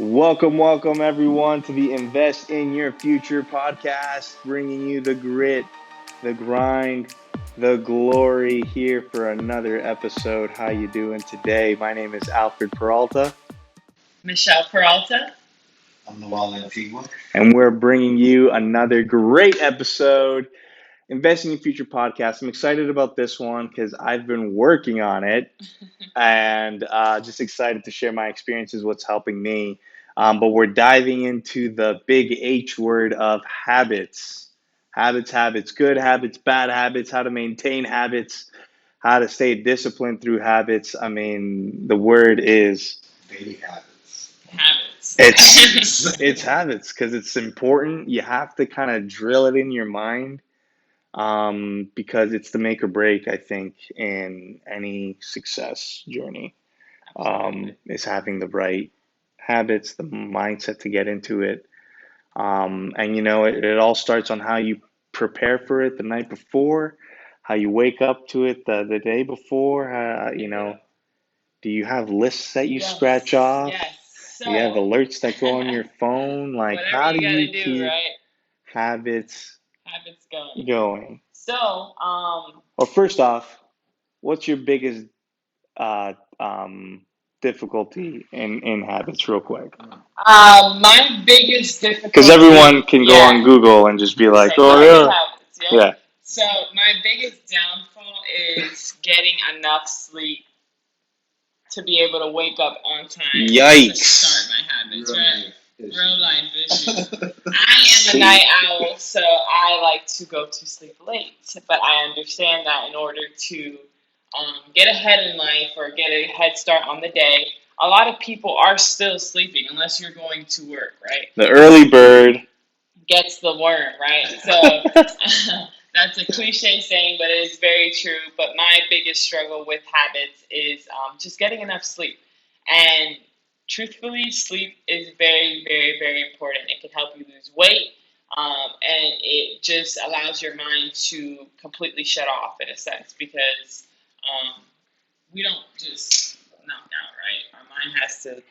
Welcome everyone to the Invest in Your Future podcast, bringing you the grit, the grind, the glory here for another episode. How you doing today? My name is Alfred Peralta. Michelle Peralta. I'm Noel and Alfred. And we're bringing you another great episode, Invest in Your Future podcast. I'm excited about this one because I've been working on it and just excited to share my experiences, what's helping me. But we're diving into the big H word of habits. Habits, good habits, bad habits, how to maintain habits, how to stay disciplined through habits. I mean, the word is Daily habits. Habits. it's habits because it's important. You have to kind of drill it in your mind because it's the make or break, I think, in any success journey. Is having the right habits, the mindset to get into it. And it all starts on how you prepare for it the night before, how you wake up to it the day before. Do you have lists that you scratch off? Yes. So, do you have alerts that go on your phone? Like, how do you keep habits going? So, Well, first off, what's your biggest uh, difficulty in habits, real quick? my biggest difficulty. Because everyone can go on Google and just be like, "Oh habits, yeah." So my biggest downfall is getting enough sleep to be able to wake up on time. Yikes! To start my habits, right? Real life issues. I am a night owl, so I like to go to sleep late. But I understand that in order to get ahead in life or get a head start on the day, a lot of people are still sleeping unless you're going to work, right? The early bird gets the worm, right? So that's a cliche saying, but it is very true. But my biggest struggle with habits is just getting enough sleep. And truthfully, sleep is very, very, very important. It can help you lose weight, and it just allows your mind to completely shut off in a sense because we don't just knock out, right? Our mind has to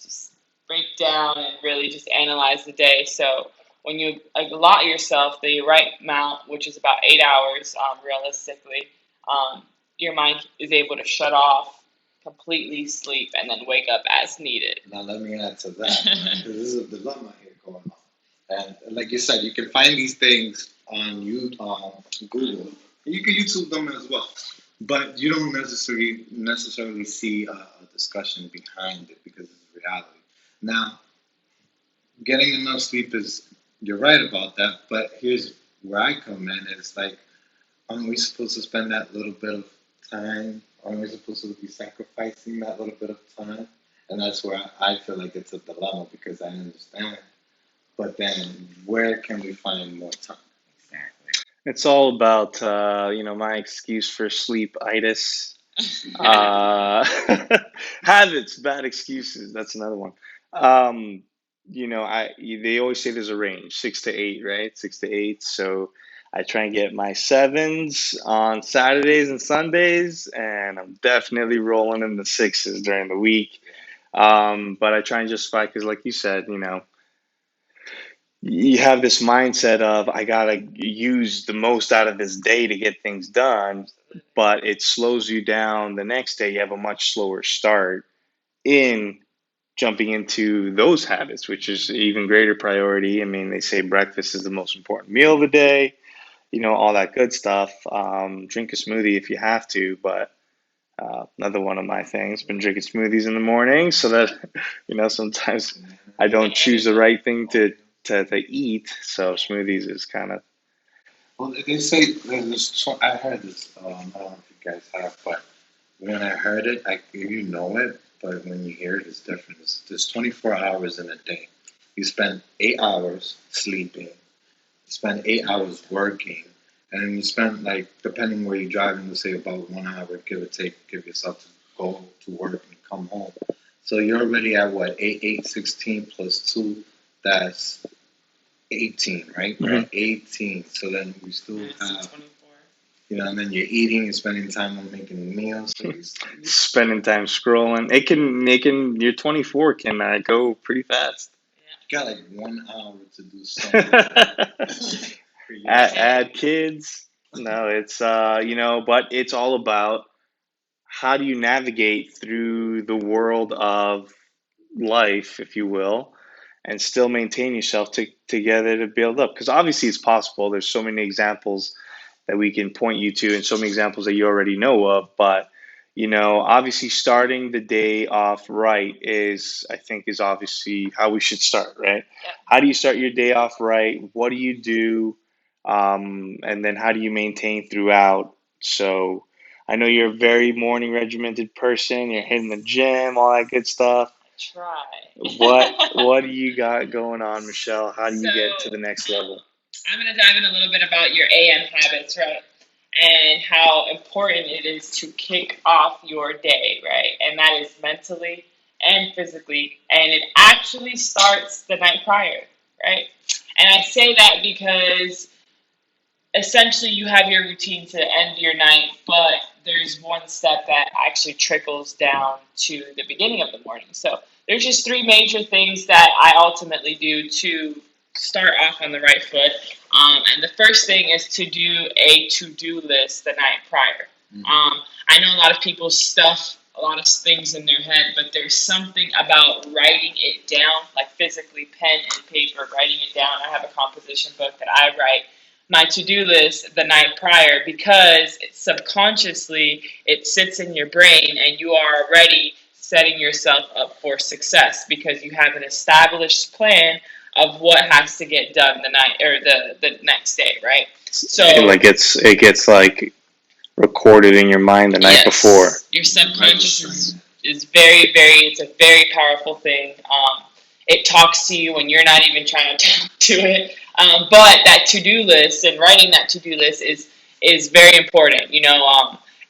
just break down and really just analyze the day. So when you allot yourself the right amount, which is about 8 hours realistically, your mind is able to shut off, completely sleep, and then wake up as needed. Now let me add to that, right? Because this is a dilemma here going on. And like you said, you can find these things on Google. You can YouTube them as well. But you don't necessarily see a discussion behind it because it's reality. Now, getting enough sleep you're right about that, but here's where I come in. It's like, aren't we supposed to spend that little bit of time? Aren't we supposed to be sacrificing that little bit of time? And that's where I feel like it's a dilemma because I understand. But then where can we find more time? Exactly. It's all about, my excuse for sleep-itis. Habits, bad excuses. That's another one. They always say there's a range, 6 to 8, right? 6 to 8. So I try and get my 7s on Saturdays and Sundays, and I'm definitely rolling in the 6s during the week. But I try and justify because, like you said, you have this mindset of I gotta use the most out of this day to get things done, but it slows you down the next day. You have a much slower start in jumping into those habits, which is even greater priority. I mean, they say breakfast is the most important meal of the day, all that good stuff. Drink a smoothie if you have to, but another one of my things, been drinking smoothies in the morning so that, sometimes I don't choose the right thing to eat. So smoothies is kind of. Well, they say I heard this. I don't know if you guys have, but when I heard it, you know it, but when you hear it, it's different. There's 24 hours in a day. You spend 8 hours sleeping. You spend 8 hours working. And you spend, depending where you're driving, we'll say about 1 hour, give or take, give yourself to go to work and come home. So you're already at what, 8, 16 plus 2, that's 18, right? Mm-hmm. We're at 18. So then we still have 24. and then you're eating, you're spending time on making meals. So Spending time scrolling. Your 24 can go pretty fast. you got like 1 hour to do something. Add kids. No, it's but it's all about how do you navigate through the world of life, if you will, and still maintain yourself together to build up. Because obviously it's possible. There's so many examples that we can point you to, and so many examples that you already know of. But obviously starting the day off right I think is obviously how we should start, right? Yep. How do you start your day off right? What do you do? And then how do you maintain throughout? So I know you're a very morning regimented person. You're hitting the gym, all that good stuff. Try. What do you got going on, Michelle? How do you get to the next level? I'm going to dive in a little bit about your AM habits, right? And how important it is to kick off your day, right? And that is mentally and physically. And it actually starts the night prior, right? And I say that because essentially you have your routine to end your night, but there's one step that actually trickles down to the beginning of the morning. So there's just three major things that I ultimately do to start off on the right foot. And the first thing is to do a to-do list the night prior. I know a lot of people stuff a lot of things in their head, but there's something about writing it down, like physically pen and paper, writing it down. I have a composition book that I write my to-do list the night prior because subconsciously it sits in your brain and you are already setting yourself up for success because you have an established plan of what has to get done the night or the next day, right? So like it gets like recorded in your mind the night before. Your subconscious is very, very, it's a very powerful thing. It talks to you when you're not even trying to talk to it. But that to-do list and writing that to-do list is very important,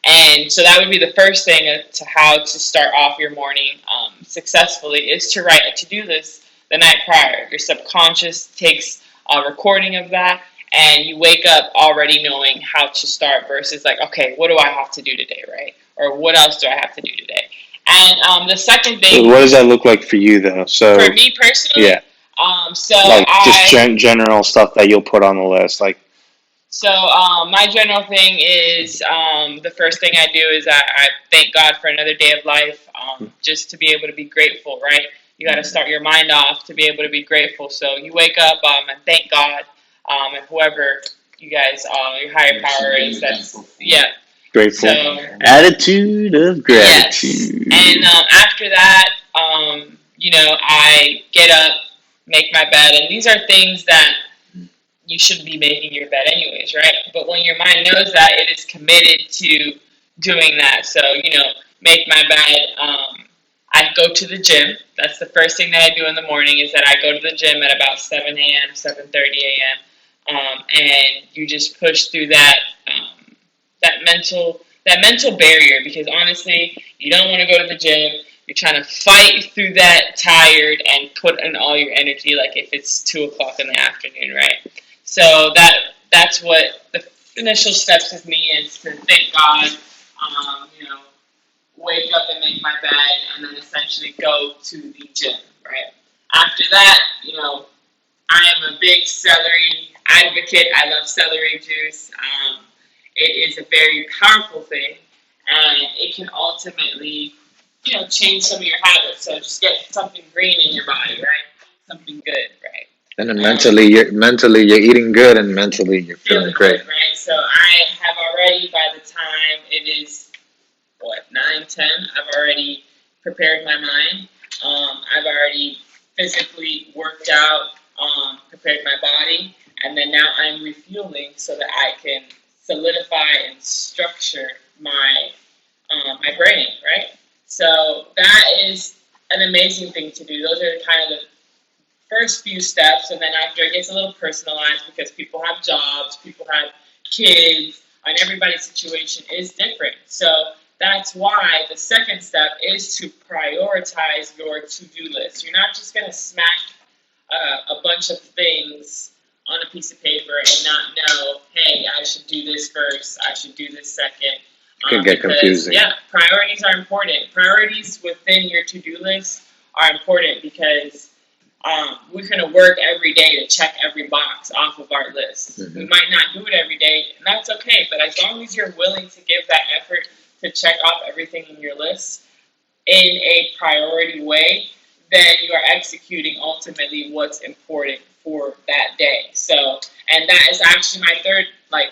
and so that would be the first thing to how to start off your morning successfully is to write a to-do list the night prior. Your subconscious takes a recording of that, and you wake up already knowing how to start versus like, okay, what do I have to do today, right? Or what else do I have to do today? And the second thing... What does that look like for you, though? So for me personally? Yeah. So like just general stuff that you'll put on the list, like... So my general thing is the first thing I do is I thank God for another day of life, just to be able to be grateful, right? You got to start your mind off to be able to be grateful. So you wake up and thank God and whoever you guys, your higher power is. That's Grateful. So, attitude of gratitude. Yes. And after that, I get up, make my bed, and these are things that you shouldn't be making your bed anyways, right? But when your mind knows that, it is committed to doing that. So, make my bed. I go to the gym. That's the first thing that I do in the morning is that I go to the gym at about 7 a.m., 7:30 a.m., and you just push through that that mental barrier because honestly, you don't want to go to the gym. You're trying to fight through that tired and put in all your energy like if it's 2 o'clock in the afternoon, right? So that's what the initial steps with me is to thank God, wake up and make my bed, and then essentially go to the gym, right? After that, I am a big celery advocate. I love celery juice. It is a very powerful thing, and it can ultimately, change some of your habits. So just get something green in your body, right? Something good, right? And then mentally you're eating good, and mentally you're feeling great. Good, right? So I have already, by the time it is 9, 10, I've already prepared my mind. I've already physically worked out, prepared my body, and then now I'm refueling so that I can solidify and structure my brain, right? So that is an amazing thing to do. Those are kind of the first few steps, and then after it gets a little personalized because people have jobs, people have kids, and everybody's situation is different. So that's why the second step is to prioritize your to-do list. You're not just going to smack a bunch of things on a piece of paper and not know, hey, I should do this first, I should do this second. It can get confusing. Yeah, priorities are important. Priorities within your to-do list are important because we're going to work every day to check every box off of our list. Mhm. We might not do it every day, and that's okay. But as long as you're willing to give that effort to check off everything in your list in a priority way, then you are executing ultimately what's important for that day. So, and that is actually my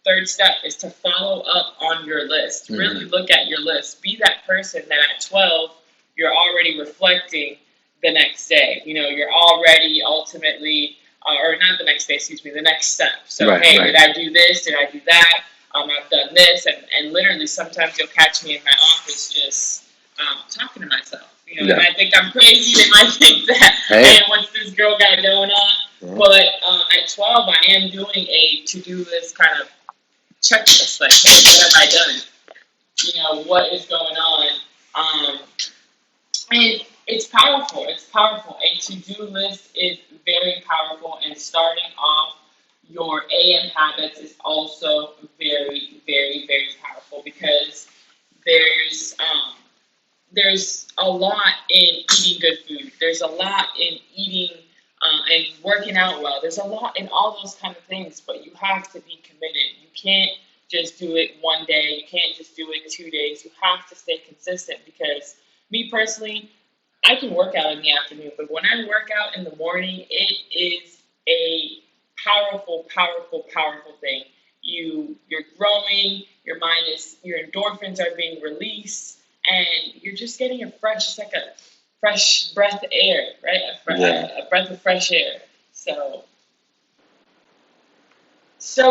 third step is to follow up on your list. Mhm. Really look at your list. Be that person that at 12 you're already reflecting the next day. You know, you're already ultimately, or not the next day, excuse me, the next step. So, Right, hey, right. did I do this? Did I do that? I've done this. And literally sometimes you'll catch me in my office just talking to myself. You know, Yeah. they might think I'm crazy. They might think that, Hey. hey, what's this girl got going on? Mhm. But at 12, I am doing a to-do list kind of checklist. Like, hey, what have I done? You know, what is going on? And it's powerful. It's powerful. A to-do list is very powerful, and starting off your AM habits is also very, very, very powerful because there's a lot in eating good food. There's a lot in eating and working out well. There's a lot in all those kind of things, but you have to be committed. You can't just do it one day. You can't just do it 2 days. You have to stay consistent because me personally, I can work out in the afternoon, but when I work out in the morning, it is a powerful, powerful, powerful thing. You're growing, your endorphins are being released, and you're just getting it's like a fresh breath of air, right? A breath of fresh air. So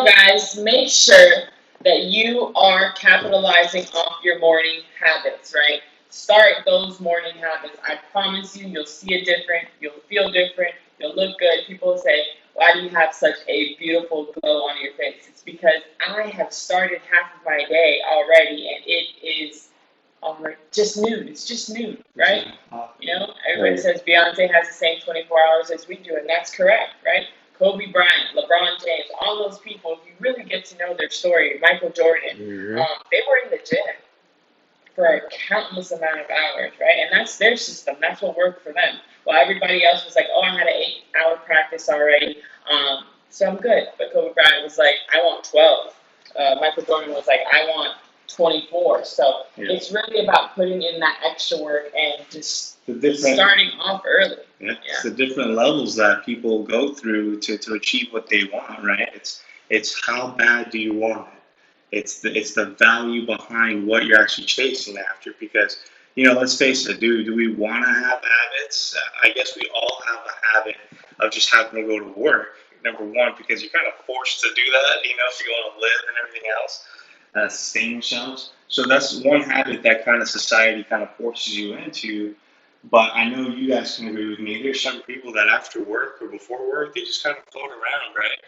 guys, make sure that you are capitalizing off your morning habits, right? Start those morning habits. I promise you, you'll see it different. You'll feel different. You'll look good. People say, why do you have such a beautiful glow on your face? It's because I have started half of my day already, and it is just noon. It's just noon, right? You know, everybody says Beyonce has the same 24 hours as we do, and that's correct, right? Kobe Bryant, LeBron James, all those people, if you really get to know their story, Michael Jordan, Mhm. They were in the gym for a countless amount of hours, right? And that's their system. That's what worked for them. While everybody else was like, oh, I had an 8-hour practice already, so I'm good. But Kobe Bryant was like, I want 12. Michael Jordan was like, I want 24. So it's really about putting in that extra work and just starting off early. It's the different levels that people go through to achieve what they want, right? It's how bad do you want it? It's the value behind what you're actually chasing after. Because, you know, let's face it, do we want to have habits? I guess we all have a habit of just having to go to work. Number one, because you're kind of forced to do that, you know, if you want to live and everything else, sustain yourselves. So that's one habit that kind of society kind of forces you into. But I know you guys can agree with me. There's some people that after work or before work, they just kind of float around, right?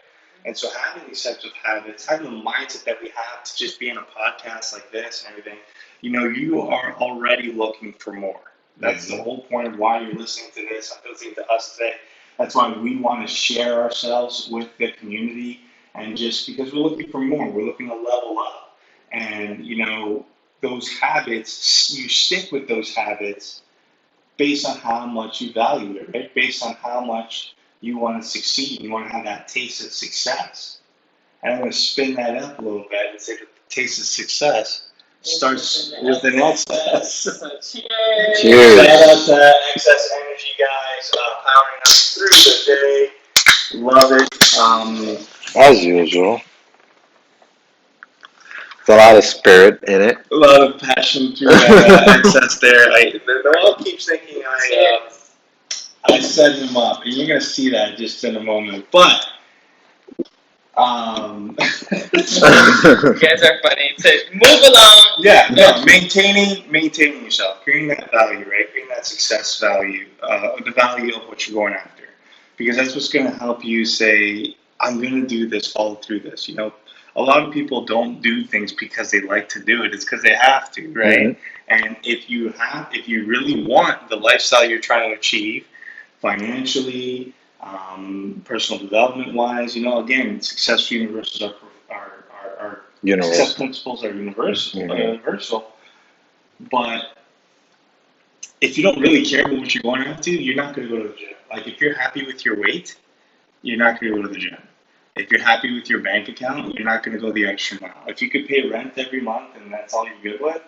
And so having these types of habits, having the mindset that we have to just be in a podcast like this and everything, you know, you are already looking for more. That's the whole point of why you're listening to this, listening to us today. That's why we want to share ourselves with the community, and just because we're looking for more, we're looking to level up. And, you know, those habits, you stick with those habits based on how much you value it, right? Based on how much you want to succeed. You want to have that taste of success. And I'm going to spin that up a little bit and say that the taste of success starts with an excess. Cheers. Cheers. Shout out to Excess Energy guys, powering us through the day. Love it. As usual. There's a lot of spirit in it. A lot of passion through that excess there. Noel keeps thinking I set him up, and you're gonna see that just in a moment. But You guys are funny. So move along. yeah, no, maintaining yourself, creating that value, right? Creating that success value, the value of what you're going after, because that's what's gonna help you say, I'm gonna do this, follow through this. You know, a lot of people don't do things because they like to do it; it's because they have to, right? Mhm. And if you really want the lifestyle you're trying to achieve, financially, personal development wise. Again, success universes are success Universal. principles are universal. Hmm. Universal, but if you don't really care about what you're going into, you're not going to go to the gym. Like if you're happy with your weight, you're not going to go to the gym. If you're happy with your bank account, you're not going to go the extra mile. If you could pay rent every month and that's all you're good with,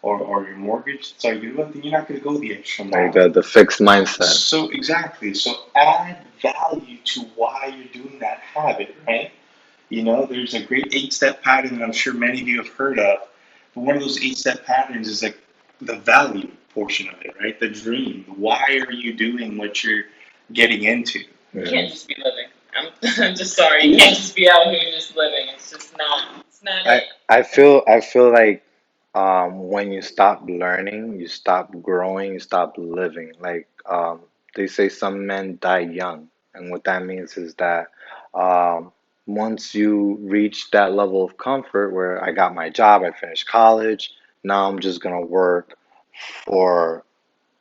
or your mortgage, that's all you're good with, then you're not going to go the extra Like mile. the fixed mindset. So exactly. So add value to why you're doing that habit, right? There's a great 8-step pattern that I'm sure many of you have heard of. But one of those 8-step patterns is like the value portion of it, right? The dream. Why are you doing what you're getting into? You Hmm. can't just be living. I'm just sorry. You can't just be out here just living. It's just not. It's not I it. I feel like when you stop learning, you stop growing, you stop living. Like they say some men die young, and what that means is that once you reach that level of comfort where I got my job, I finished college, now I'm just gonna work for,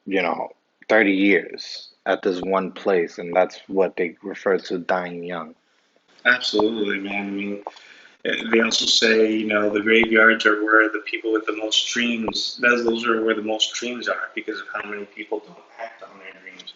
you know, 30 years at this one place, and that's what they refer to dying young. Absolutely, man. I mean, they also say, the graveyards are where the people with the most dreams, those are where the most dreams are because of how many people don't act on their dreams.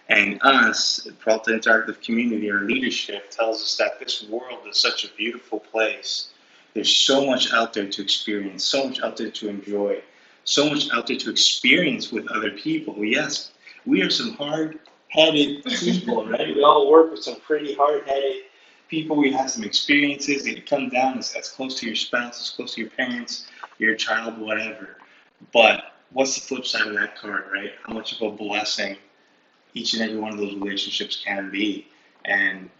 And us, Peralta Interactive Community, our leadership tells us that this world is such a beautiful place. There's so much out there to experience, so much out there to enjoy, so much out there to experience with other people. Yes, we are some hard headed people, right? We all work with some pretty hard headed people. We have some experiences. It comes down as close to your spouse, as close to your parents, your child, whatever. But what's the flip side of that card, right? How much of a blessing each and every one of those relationships can be. And,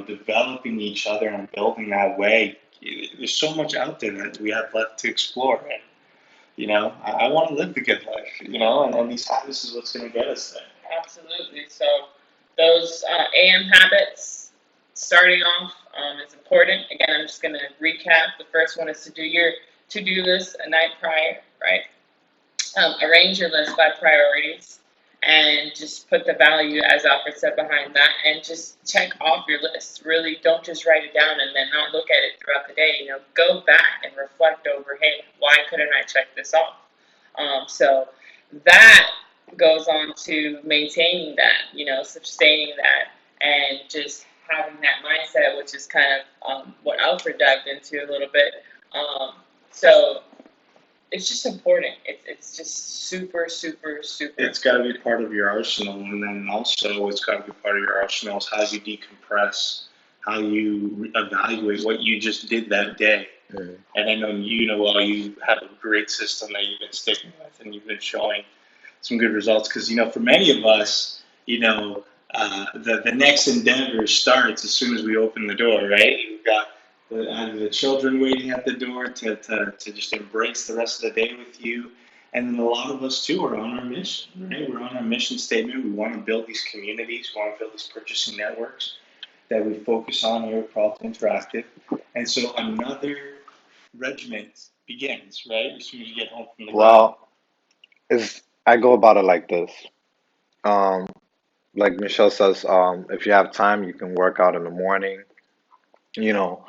developing each other and building that way, there's so much out there that we have left to explore. And, I want to live the good life, and these habits is what's going to get us there. Absolutely. So those AM habits, starting off, is important. Again, I'm just going to recap. The first one is to do your to-do list a night prior, right? Arrange your list by priorities and just put the value, as Alfred said, behind that, and just check off your list. Really, don't just write it down and then not look at it throughout the day. Go back and reflect over, hey, why couldn't I check this off? So that goes on to maintaining that, sustaining that, and just having that mindset, which is kind of what Alfred dived into a little bit. So it's just important. It's just super, super, super It's got to be important. part of your arsenal, and then also it's got to be part of your arsenal is how you decompress, how you evaluate what you just did that day. Mhm. And I know well you have a great system that you've been sticking with, and you've been showing some good results. Because for many of us, the next endeavor starts as soon as we open the door, right? You've got either the children waiting at the door to just embrace the rest of the day with you. And then a lot of us too are on our mission, right? We're on our mission statement. We want to build these communities, we want to build these purchasing networks that we focus on here at Peralta Interactive. And so another regiment begins, right? As soon as you get home from the grind. Well, is I go about it like this. Um, like Michelle says, if you have time, you can work out in the morning. You know,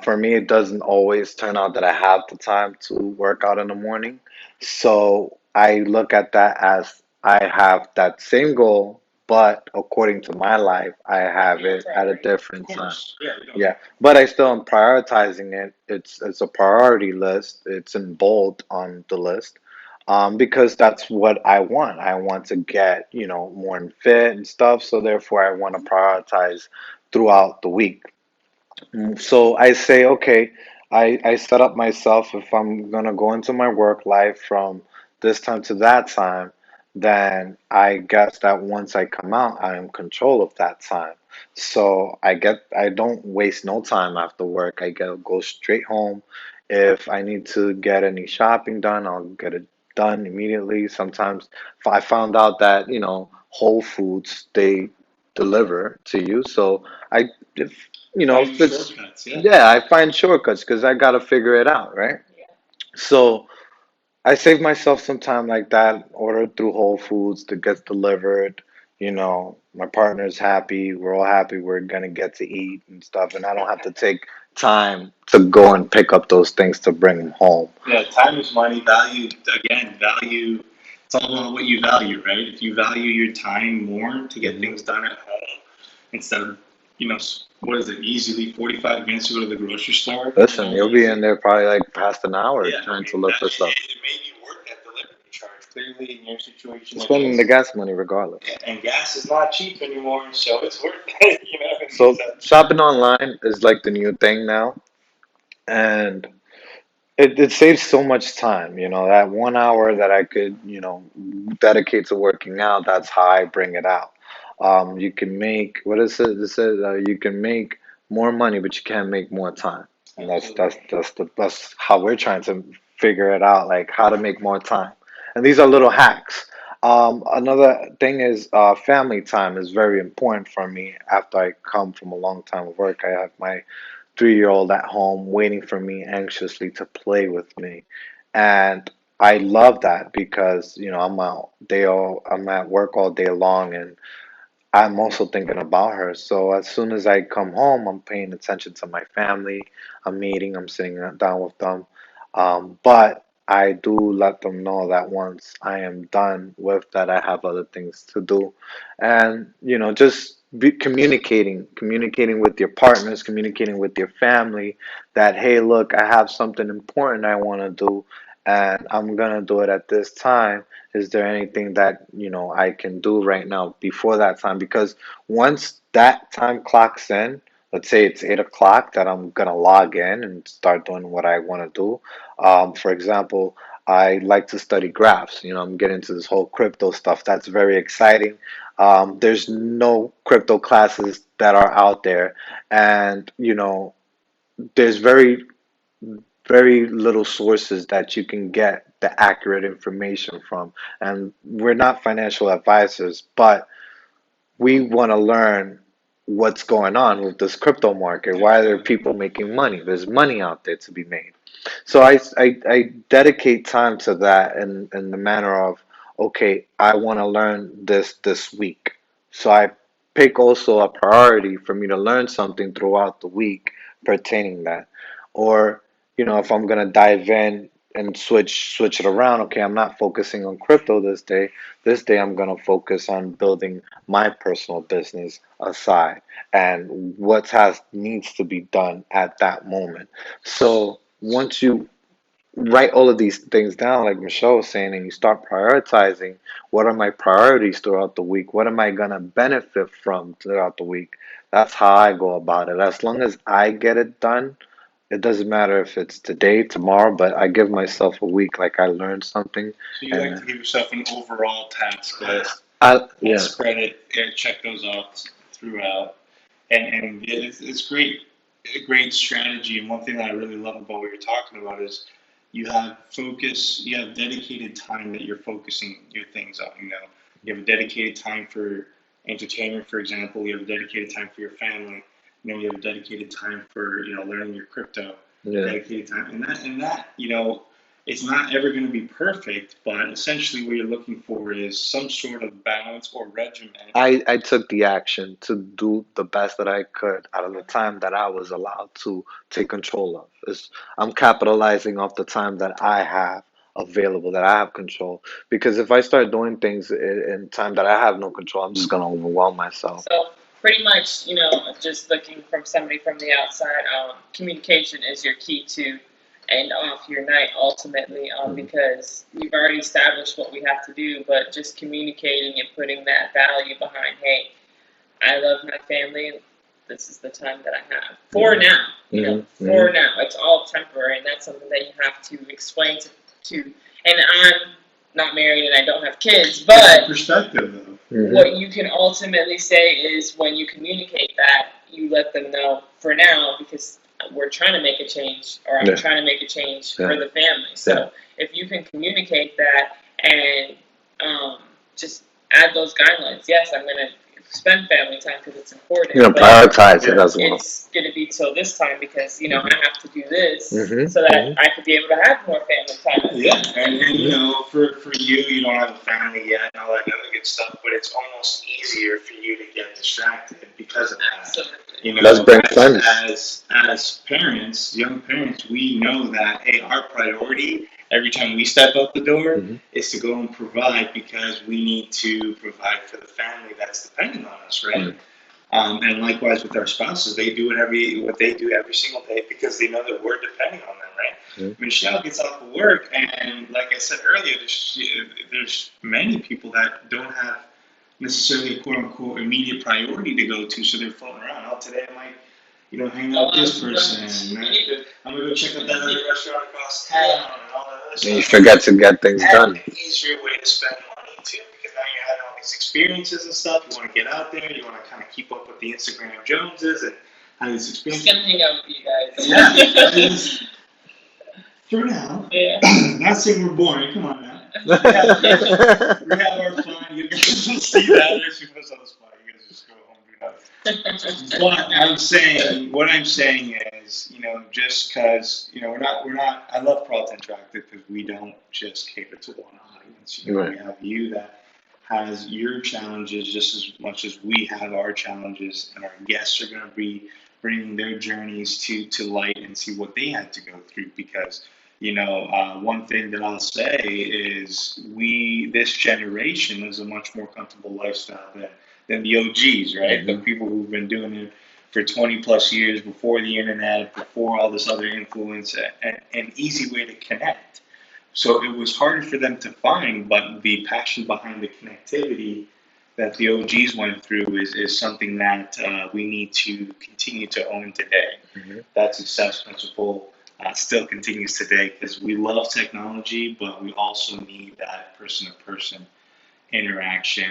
for me, it doesn't always turn out that I have the time to work out in the morning. So I look at that as I have that same goal, but according to my life, I have Your it at a priority. Of different time. course, yeah, we don't. Yeah, but I still am prioritizing it. It's a priority list. It's in bold on the list, because that's what I want. I want to get, more fit and stuff. So therefore, I want to prioritize throughout the week. So I say, okay, I set up myself if I'm gonna go into my work life from this time to that time, then I guess that once I come out, I am in control of that time. So I don't waste no time after work. I go straight home. If I need to get any shopping done, I'll get it done immediately. Sometimes if I found out that, Whole Foods, they deliver to you. So I if Find if it's shortcuts, yeah. yeah, I find shortcuts because I gotta figure it out, right? Yeah. So I save myself some time like that, order through Whole Foods that gets delivered. my partner's happy, we're all happy, we're gonna get to eat and stuff, and I don't have to take time to go and pick up those things to bring them home. Yeah, time is money. Value, again, value. It's all about what you value, right? If you value your time more to get Mhm. things done at home instead of, what is it, easily 45 minutes to go to the grocery store, Listen, you'll be in there probably like past an hour Yeah, I trying to mean, look for stuff. it may be worth that delivery charge. Clearly, in your situation, You're it spending the is. gas money regardless. And gas is not cheap anymore, so it's worth it, So So, shopping online is like the new thing now, and it saves so much time. That 1 hour that I could, dedicate to working out, that's how I bring it out. You can make, what is it? It says you can make more money, but you can't make more time. And that's how we're trying to figure it out, like how to make more time. And these are little hacks. Another thing is family time is very important for me. After I come from a long time of work, I have my 3-year-old at home waiting for me anxiously to play with me. And I love that because, I'm at work all day long, and I'm also thinking about her. So as soon as I come home, I'm paying attention to my family. I'm eating, I'm sitting down with them. But I do let them know that once I am done with that, I have other things to do. And, just be communicating with your partners, communicating with your family that, hey, look, I have something important I want to do, and I'm gonna do it at this time. Is there anything that, I can do right now before that time? Because once that time clocks in, let's say it's 8 o'clock that I'm gonna log in and start doing what I want to do. For example, I like to study graphs. I'm getting into this whole crypto stuff. That's very exciting. There's no crypto classes that are out there, and there's very little sources that you can get the accurate information from. And we're not financial advisors, but we want to learn what's going on with this crypto market. Why are there people making money? There's money out there to be made. So I dedicate time to that in the manner of, okay, I want to learn this week. So I pick also a priority for me to learn something throughout the week pertaining that. Or, if I'm gonna dive in and switch it around, okay, I'm not focusing on crypto this day. This day I'm gonna focus on building my personal business aside and what has needs to be done at that moment. So once you write all of these things down, like Michelle was saying, and you start prioritizing what are my priorities throughout the week, what am I going to benefit from throughout the week, that's how I go about it. As long as I get it done, it doesn't matter if it's today, tomorrow, but I give myself a week, like I learned something. so you like And to give yourself an overall task list and yeah. spread it, and check those off throughout. And it's great, a great strategy. And one thing that I really love about what you're talking about is you have focus, you have dedicated time that you're focusing your things on. You have a dedicated time for entertainment, for example. You have a dedicated time for your family. You have a dedicated time for learning your crypto. Yeah. Dedicated time, and that it's not ever going to be perfect, but essentially what you're looking for is some sort of balance or regimen. I took the action to do the best that I could out of the time that I was allowed to take control of. I'm capitalizing off the time that I have available, that I have control. Because if I start doing things in time that I have no control, I'm just gonna overwhelm myself. So pretty much, just looking from somebody from the outside, communication is your key to end off your night ultimately, Mhm. because we've already established what we have to do, but just communicating and putting that value behind, hey, I love my family. This is the time that I have for Mhm. now. Mhm. For Mhm. now, it's all temporary, and that's something that you have to explain to. And I'm not married and I don't have kids, but Perspective, though. Mhm. what you can ultimately say is when you communicate that, you let them know for now because we're trying to make a change, or I'm Yeah. trying to make a change Yeah. for the family. So Yeah. if you can communicate that and just add those guidelines, yes, I'm gonna spend family time because it's You know, important, but prioritize it as well. it's going to be till this time because Mm-hmm. I have to do this Mm-hmm. so that I could be able to have more family time. Yeah, and you know, for you don't have a family yet and all that other good stuff, but it's almost easier for you to get distracted because of that. Absolutely. You know, Let's bring friends. as parents, young parents, we know that hey, our priority every time we step out the door Mm-hmm. is to go and provide because we need to provide for the family that's dependent on us, right? Mm-hmm. And likewise with our spouses, they do what they do every single day because they know that we're depending on them, right? Mm-hmm. Michelle gets off of work, and like I said earlier, there's many people that don't have necessarily a quote unquote immediate priority to go to, so they're floating around. Oh, today I might, hang out with this person. I'm gonna go check out that other restaurant across town and all that other stuff. And you forget to get things done. An easier way to spend money too, because now you're having all these experiences and stuff. You want to get out there. You want to kind of keep up with the Instagram Joneses and have these Just experiences. gonna hang out with you guys. Yeah, for now. Yeah. Not saying we're boring. Come on now. We have our fun. You guys will see that. She puts on the spot. You guys just go home and do nothing. But what I'm saying is, just because, we're not. I love Peralta Interactive because we don't just cater to one audience. Right. We have you that has your challenges just as much as we have our challenges, and our guests are going to be bringing their journeys to light and see what they had to go through because. One thing that I'll say is this generation is a much more comfortable lifestyle than the OGs, right? Mm-hmm. The people who've been doing it for 20 plus years before the internet, before all this other influence, an easy way to connect. So it was harder for them to find, but the passion behind the connectivity that the OGs went through is something that we need to continue to own today. Mm-hmm. That success principle still continues today because we love technology, but we also need that person-to-person interaction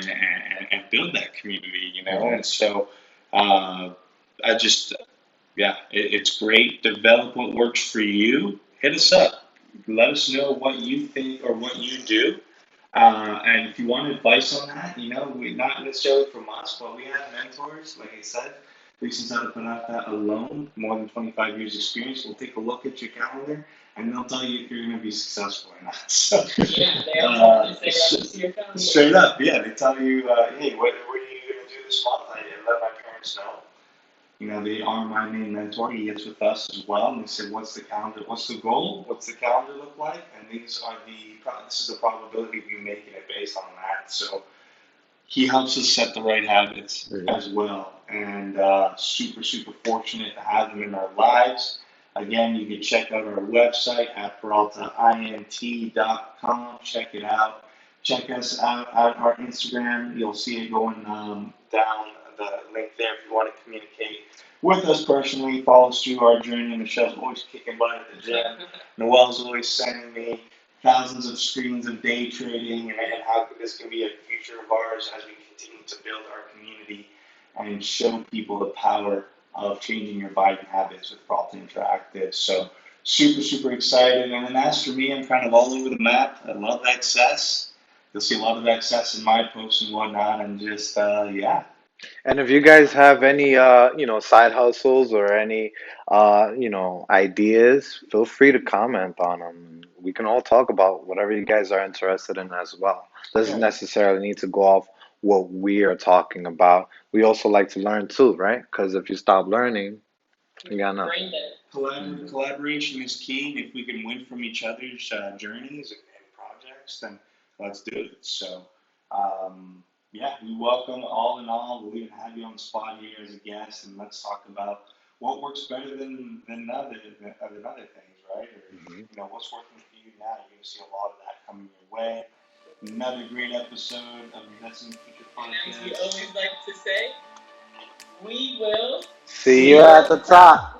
and build that community, Mm-hmm. And so it's great. Develop what works for you. Hit us up. Let us know what you think or what you do. And if you want advice on that, we not necessarily from us, but we have mentors, like I said. Since I've been out that alone, more than 25 years experience, we'll take a look at your calendar and they'll tell you if you're going to be successful or not. So, yeah, they see your calendar. Straight up, yeah, they tell you, hey, what are you going to do this month? I let my parents know. They are my main mentor. He gets with us as well, and they said, "What's the calendar? What's the goal? What's the calendar look like?" And this is the probability of you making it based on that. So he helps us set the right habits as well, and super super fortunate to have him in our lives. Again, you can check out our website at peraltaint.com. Check it out. Check us out at our Instagram. You'll see it going down the link there if you want to communicate with us personally. Follow us through our journey. Michelle's always kicking butt at the gym. Noel's always sending me thousands of screens of day trading and how this can be a future of ours as we continue to build our community and show people the power of changing your buying habits with Peralta Interactive. So super, super excited. And then as for me, I'm kind of all over the map. I love excess. You'll see a lot of excess in my posts and whatnot, and just, yeah. And if you guys have any, side hustles or any, ideas, feel free to comment on them. We can all talk about whatever you guys are interested in as well. Doesn't necessarily need to go off what we are talking about. We also like to learn too, right? Because if you stop learning, you got nothing. Collaboration is key. And if we can win from each other's journeys and projects, then let's do it. So, yeah, we welcome all in all. We'll even have you on the spot here as a guest, and let's talk about what works better than other things, right? Or what's working for you now. You're going to see a lot of that coming your way. Another great episode of Investing in the Future podcast. And as we always like to say, we will see you at the top.